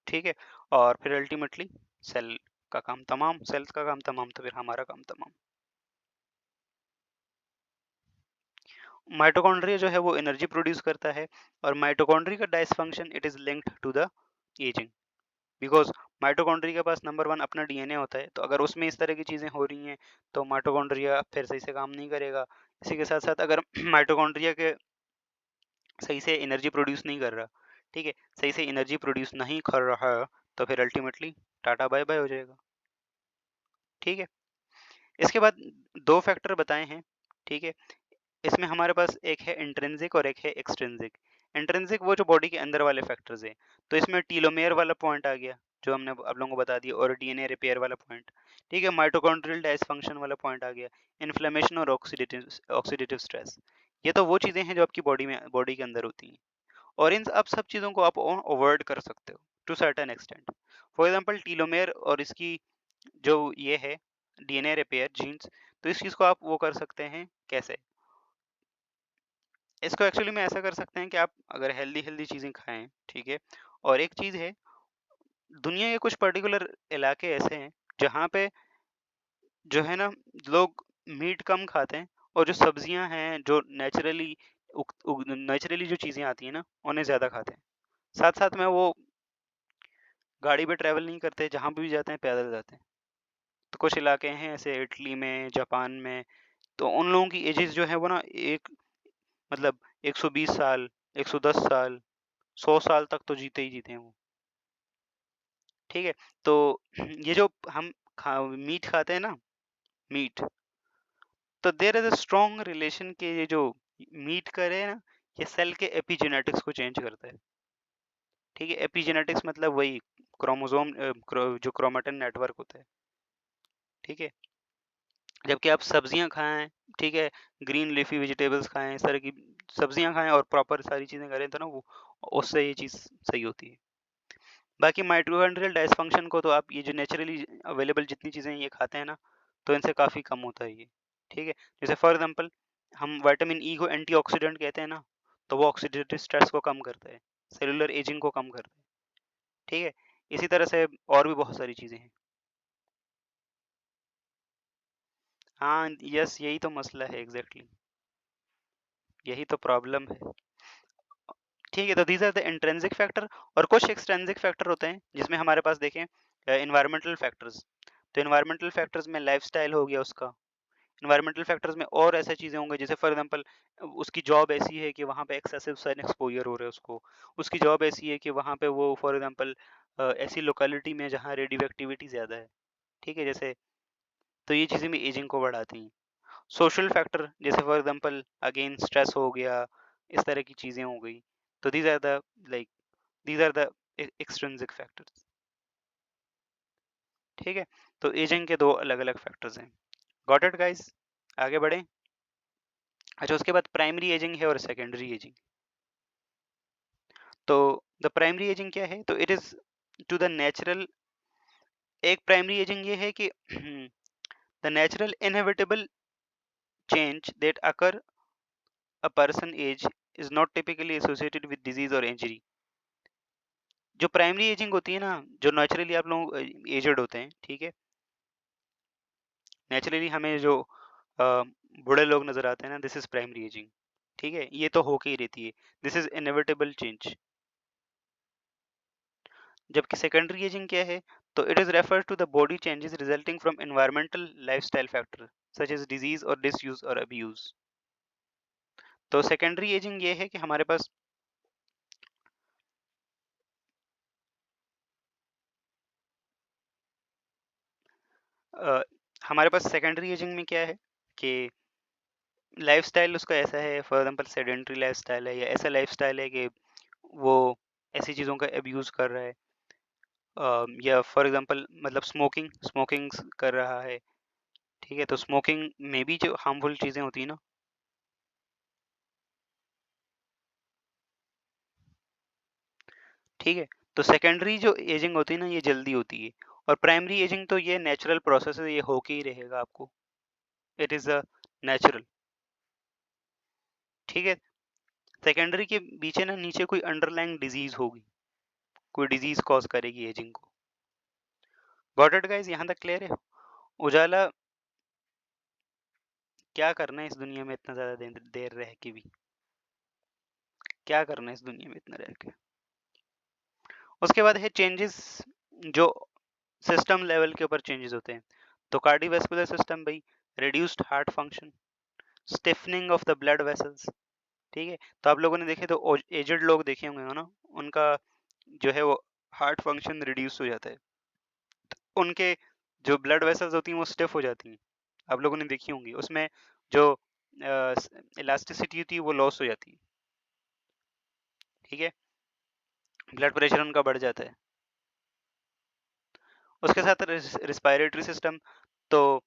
A: ठीक है। और फिर अल्टीमेटली सेल का काम तमाम, सेल्स का काम तमाम, तो फिर हमारा काम तमाम। माइटोकॉन्ड्रिया जो है वो एनर्जी प्रोड्यूस करता है, और माइटोकॉन्ड्रिया का dysfunction it is linked to the ageing, because mitochondria के पास नंबर 1 अपना डीएनए होता है, तो अगर उसमें इस तरह की चीज़ें हो रही हैं तो माइटोकॉन्ड्रिया फिर सही से काम नहीं करेगा। इसी के साथ साथ अगर माइटोकॉन्ड्रिया के सही से एनर्जी प्रोड्यूस नहीं कर रहा, ठीक है, सही से एनर्जी प्रोड्यूस नहीं कर रहा, तो फिर अल्टीमेटली टाटा बाय बाय हो जाएगा, ठीक है। इसके बाद 2 फैक्टर बताए हैं, ठीक है। इसमें हमारे पास एक है इंट्रिंसिक और एक है एक्सट्रिंसिक। इंट्रिंसिक वो जो बॉडी के अंदर वाले फैक्टर्स हैं, तो इसमें टीलोमेयर वाला पॉइंट आ गया जो हमने आप लोगों को बता दिया, और डीएनए रिपेयर वाला पॉइंट, ठीक है। माइटोकॉन्ड्रियल डायसफंक्शन वाला पॉइंट आ गया, इन्फ्लेमेशन और ऑक्सीडेटिव स्ट्रेस। ये तो वो चीज़ें हैं जो आपकी बॉडी के अंदर होती हैं, और इन अब सब चीज़ों को आप अवॉइड कर सकते हो to certain extent. For example telomere और इसकी जो ये है डीएनए रिपेयर जीन्स, तो इस चीज़ को आप वो कर सकते हैं कैसे? इसको एक्चुअली में ऐसा कर सकते हैं कि आप अगर हेल्दी हेल्दी चीज़ें खाएं, ठीक है। और एक चीज़ है, दुनिया के कुछ पर्टिकुलर इलाके ऐसे हैं जहाँ पे जो है ना लोग मीट कम खाते हैं, और जो सब्जियां हैं जो नेचुरली जो चीज़ें आती हैं ना उन्हें ज़्यादा खाते हैं। साथ साथ में वो गाड़ी पे ट्रैवल नहीं करते, जहाँ भी जाते हैं पैदल जाते हैं। तो कुछ इलाके हैं ऐसे इटली में, जापान में, तो उन लोगों की एजेस जो है वो ना एक मतलब 120 साल, 110 साल, 100 साल तक तो जीते ही जीते हैं वो, ठीक है। तो ये जो हम मीट खाते हैं ना, मीट, तो there is a strong relation के ये जो मीट करे ना, ये सेल के एपिजेनेटिक्स को चेंज करता है, ठीक है। एपिजेनेटिक्स मतलब वही क्रोमोसोम जो क्रोमेटिन नेटवर्क होता है, ठीक है। जबकि आप सब्जियां खाएं, ठीक है, ग्रीन लीफी वेजिटेबल्स खाएं, इस तरह की सब्जियां खाएं और प्रॉपर सारी चीजें करें, तो ना वो उससे ये चीज सही होती है। बाकी माइटोकॉन्ड्रियल डायसफंक्शन को तो आप ये जो नेचुरली अवेलेबल जितनी चीज़ें ये खाते हैं ना, तो इनसे काफ़ी कम होता है ये, ठीक है। जैसे फॉर एग्जांपल हम विटामिन ई को एंटीऑक्सीडेंट कहते हैं ना, तो वो ऑक्सीडेटिव स्ट्रेस को कम करता है, सेलुलर एजिंग को कम करता है, ठीक है। इसी तरह से और भी बहुत सारी चीज़ें हैं। हाँ, यस, यही तो मसला है, एग्जैक्टली यही तो प्रॉब्लम है, ठीक है। तो these are the intrinsic factor, और कुछ एक्सट्रिंसिक फैक्टर होते हैं जिसमें हमारे पास देखें एनवायरमेंटल फैक्टर्स। तो एनवायरमेंटल फैक्टर्स में लाइफस्टाइल हो गया उसका, एनवायरमेंटल फैक्टर्स में और ऐसी चीज़ें होंगी, जैसे फॉर एग्जांपल उसकी जॉब ऐसी है कि वहाँ पे एक्सेसिव सन एक्सपोजर हो रहा है उसको, उसकी जॉब ऐसी है कि वहाँ पे वो फॉर एग्जांपल ऐसी लोकेलिटी में जहाँ रेडियो एक्टिविटी ज़्यादा है, ठीक है, जैसे, तो ये चीज़ें भी एजिंग को बढ़ाती हैं। सोशल फैक्टर जैसे फॉर एग्जांपल अगेन स्ट्रेस हो गया, इस तरह की चीज़ें हो गई, तो these are the like these are the extrinsic factors, ठीक है। तो एजिंग के दो अलग अलग फैक्टर्स हैं। Got it guys? आगे बढ़ें। अच्छा, उसके बाद प्राइमरी एजिंग है और सेकेंडरी एजिंग। तो द प्राइमरी एजिंग क्या है? तो it is to the natural, एक प्राइमरी एजिंग ये है कि the natural inevitable change that occur a person age is not typically associated with disease और इंजरी। जो प्राइमरी एजिंग होती है ना, जो नेचुरली आप लोग एजेड होते हैं, ठीक है, नेचुरली हमें जो बूढ़े लोग नजर आते हैं ना, दिस इज प्राइमरी एजिंग, ठीक है, ये तो होके ही रहती है, दिस इज इनएविटेबल चेंज। जबकि सेकेंडरी एजिंग क्या है? तो it is refer to the body changes resulting from environmental lifestyle factor such as disease और डिसयूज और अब्यूज। तो सेकेंडरी एजिंग ये है कि हमारे पास अ, हमारे पास सेकेंडरी एजिंग में क्या है कि लाइफस्टाइल उसका ऐसा है, फॉर एग्जांपल सेडेंटरी लाइफस्टाइल है, या ऐसा लाइफस्टाइल है कि वो ऐसी चीज़ों का अब्यूज़ कर रहा है, या फॉर एग्जांपल मतलब स्मोकिंग स्मोकिंग कर रहा है, ठीक है। तो स्मोकिंग में भी जो हार्मफुल चीज़ें होती हैं ना, ठीक है। तो सेकेंडरी जो एजिंग होती है ना, ये जल्दी होती है, और प्राइमरी एजिंग तो ये नेचुरल प्रोसेस है, ये होके ही रहेगा आपको, इट इज अ नेचुरल। ठीक है। सेकेंडरी के पीछे ना नीचे कोई अंडरलाइंग डिजीज होगी, कोई डिजीज कॉज करेगी एजिंग को। गॉट इट गाइस, यहाँ तक क्लियर है? उजाला, क्या करना है इस दुनिया में इतना ज्यादा देर देर रह के भी, क्या करना है इस दुनिया में इतना रह के। उसके बाद है चेंजेस, जो सिस्टम लेवल के ऊपर चेंजेस होते हैं। तो कार्डियोवैस्कुलर सिस्टम भाई, reduced heart function, stiffening of the blood vessels. ठीक है। तो आप लोगों ने देखे तो एजड लोग देखे होंगे ना, उनका जो है वो हार्ट फंक्शन रिड्यूस हो जाता है, उनके जो ब्लड वेसल्स होती हैं वो स्टिफ हो जाती हैं, आप लोगों ने देखी होंगी, उसमें जो इलास्टिसिटी होती है वो लॉस हो जाती है। ठीक है। ब्लड प्रेशर उनका बढ़ जाता है। उसके साथ रिस्पायरेटरी सिस्टम, तो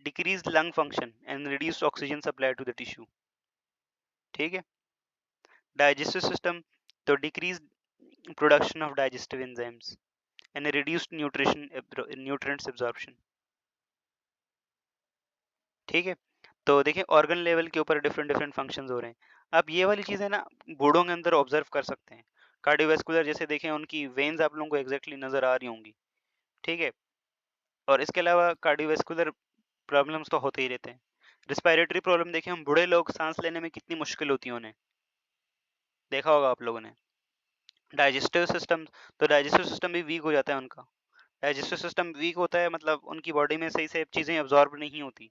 A: decrease lung function and reduced oxygen supply to the tissue. ठीक है। डाइजेस्टिव सिस्टम, तो decrease production of digestive enzymes and reduced nutrients absorption. ठीक है। तो देखिए ऑर्गन लेवल के ऊपर डिफरेंट डिफरेंट फंक्शंस हो रहे हैं। अब ये वाली चीजें ना बूढ़ों के अंदर ऑब्जर्व कर सकते हैं। कार्डियोवैस्कुलर जैसे देखें, उनकी वेन्स आप लोगों को एग्जैक्टली नजर आ रही होंगी। ठीक है। और इसके अलावा कार्डियोवैस्कुलर प्रॉब्लम्स तो होते ही रहते हैं। रिस्पायरेटरी प्रॉब्लम देखें, हम बूढ़े लोग सांस लेने में कितनी मुश्किल होती है उन्हें, देखा होगा आप लोगों ने। डाइजेस्टिव सिस्टम, तो डाइजेस्टिव सिस्टम भी वीक हो जाता है उनका। डाइजेस्टिव सिस्टम वीक होता है मतलब उनकी बॉडी में सही से चीजें अब्जॉर्ब नहीं होती।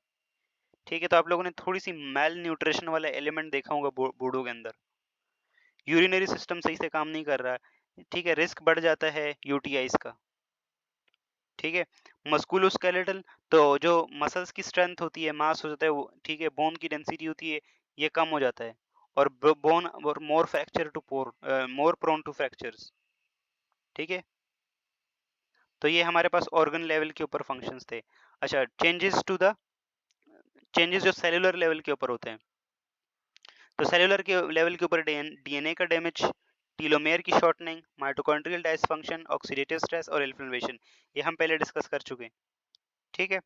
A: ठीक है। तो आप लोगों ने थोड़ी सी मेल न्यूट्रिशन वाला एलिमेंट देखा होगा बूढ़ों के अंदर। यूरिनरी सिस्टम सही से काम नहीं कर रहा है। ठीक है। रिस्क बढ़ जाता है यूटीआईज का। ठीक है। मस्कुलोस्केलेटल, तो जो मसल्स की स्ट्रेंथ होती है, मास हो जाता है वो, ठीक है, बोन की डेंसिटी होती है, ये कम हो जाता है, और बोन और more fracture to more prone to fractures. ठीक है। तो ये हमारे पास ऑर्गन लेवल के ऊपर फंक्शंस थे। अच्छा, चेंजेस जो सेलुलर लेवल के ऊपर होते हैं, तो सेलुलर के लेवल के ऊपर डीएनए का डैमेज, टीलोमेयर की शॉर्टनिंग, माइटोकॉन्ड्रियल डायसफंक्शन, ऑक्सीडेटिव स्ट्रेस और इन्फ्लेमेशन, ये हम पहले डिस्कस कर चुके हैं। ठीक है।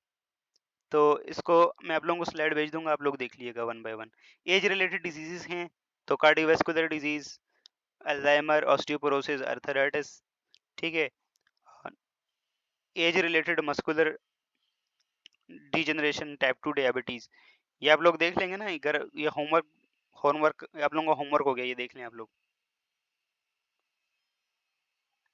A: तो इसको मैं आप लोगों को स्लाइड भेज दूंगा, आप लोग देख लीजिएगा one by one. As related diseases हैं, तो cardiovascular disease, Alzheimer, osteoporosis, arthritis. ठीक है। Age related muscular degeneration, type 2 diabetes, ये आप लोग देख लेंगे ना इधर, ये होमवर्क होमवर्क आप लोगों का होमवर्क हो गया, ये देख लें आप लोग।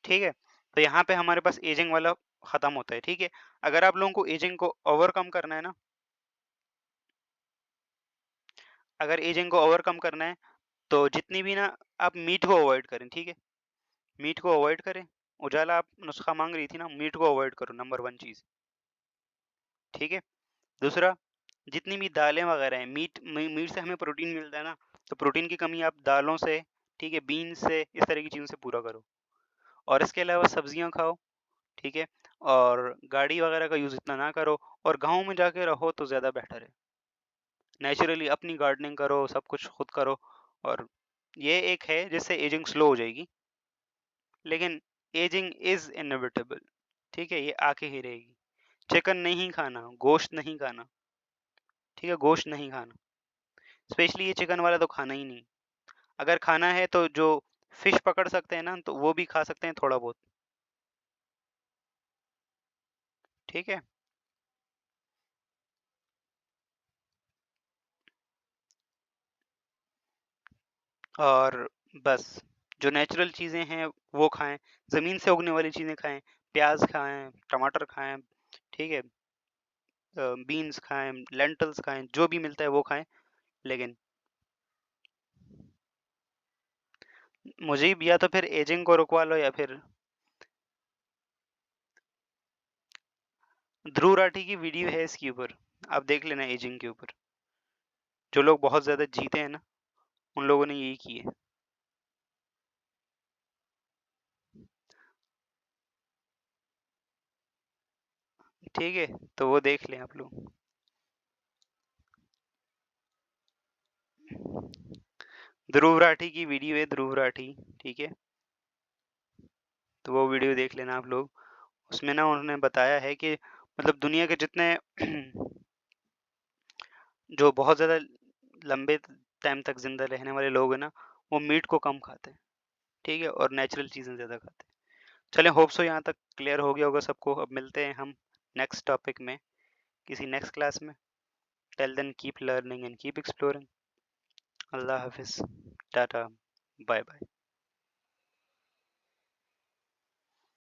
A: ठीक है। तो यहाँ पे हमारे पास एजिंग वाला खत्म होता है। ठीक है। अगर आप लोगों को एजिंग को ओवरकम करना है ना, अगर एजिंग को ओवरकम करना है, तो जितनी भी ना, आप मीट को अवॉइड करें। ठीक है। मीट को अवॉइड करें। उजाला आप नुस्खा मांग रही थी ना, मीट को अवॉइड करो, नंबर वन चीज। ठीक है। दूसरा, जितनी भी दालें वगैरह हैं, मीट से हमें प्रोटीन मिलता है ना, तो प्रोटीन की कमी आप दालों से, ठीक है, बीन्स से, इस तरह की चीज़ों से पूरा करो। और इसके अलावा सब्जियां खाओ। ठीक है। और गाड़ी वगैरह का यूज़ इतना ना करो, और गाँव में जाके रहो तो ज़्यादा बेटर है। नेचुरली अपनी गार्डनिंग करो, सब कुछ खुद करो, और ये एक है जिससे एजिंग स्लो हो जाएगी, लेकिन एजिंग इज इनएविटेबल। ठीक है। ये आके ही रहेगी। चिकन नहीं खाना, गोश्त नहीं खाना। ठीक है। गोश्त नहीं खाना, स्पेशली ये चिकन वाला तो खाना ही नहीं। अगर खाना है तो जो फिश पकड़ सकते हैं ना, तो वो भी खा सकते हैं थोड़ा बहुत। ठीक है। और बस, जो नेचुरल चीज़ें हैं वो खाएं, ज़मीन से उगने वाली चीज़ें खाएं, प्याज खाएं, टमाटर खाएं। ठीक है। बीन्स खाएं, लेंटल्स खाएं, जो भी मिलता है वो खाएं। लेकिन मुझे या तो फिर एजिंग को रुकवा लो, या फिर ध्रुव राठी की वीडियो है इसके ऊपर, आप देख लेना एजिंग के ऊपर। जो लोग बहुत ज़्यादा जीते हैं ना, उन लोगों ने यही की है। ठीक है। तो वो देख लें आप लोग। ध्रुव राठी की वीडियो है, ध्रुव राठी। ठीक है। तो वो वीडियो देख लेना आप लोग। उसमें ना उन्होंने बताया है कि मतलब दुनिया के जितने जो बहुत ज़्यादा लंबे टाइम तक ज़िंदा रहने वाले लोग हैं ना, वो मीट को कम खाते हैं, ठीक है? और नेचुरल चीज़ें ज़्यादा खाते हैं। चलें, होप सो यहाँ तक क्लियर हो गया होगा सबको। अब मिलते हैं हम नेक्स्ट टॉपिक में किसी नेक्स्ट क्लास में। Till then keep learning and keep exploring. अल्लाह हाफ़िज़, टाटा, बाय बाय।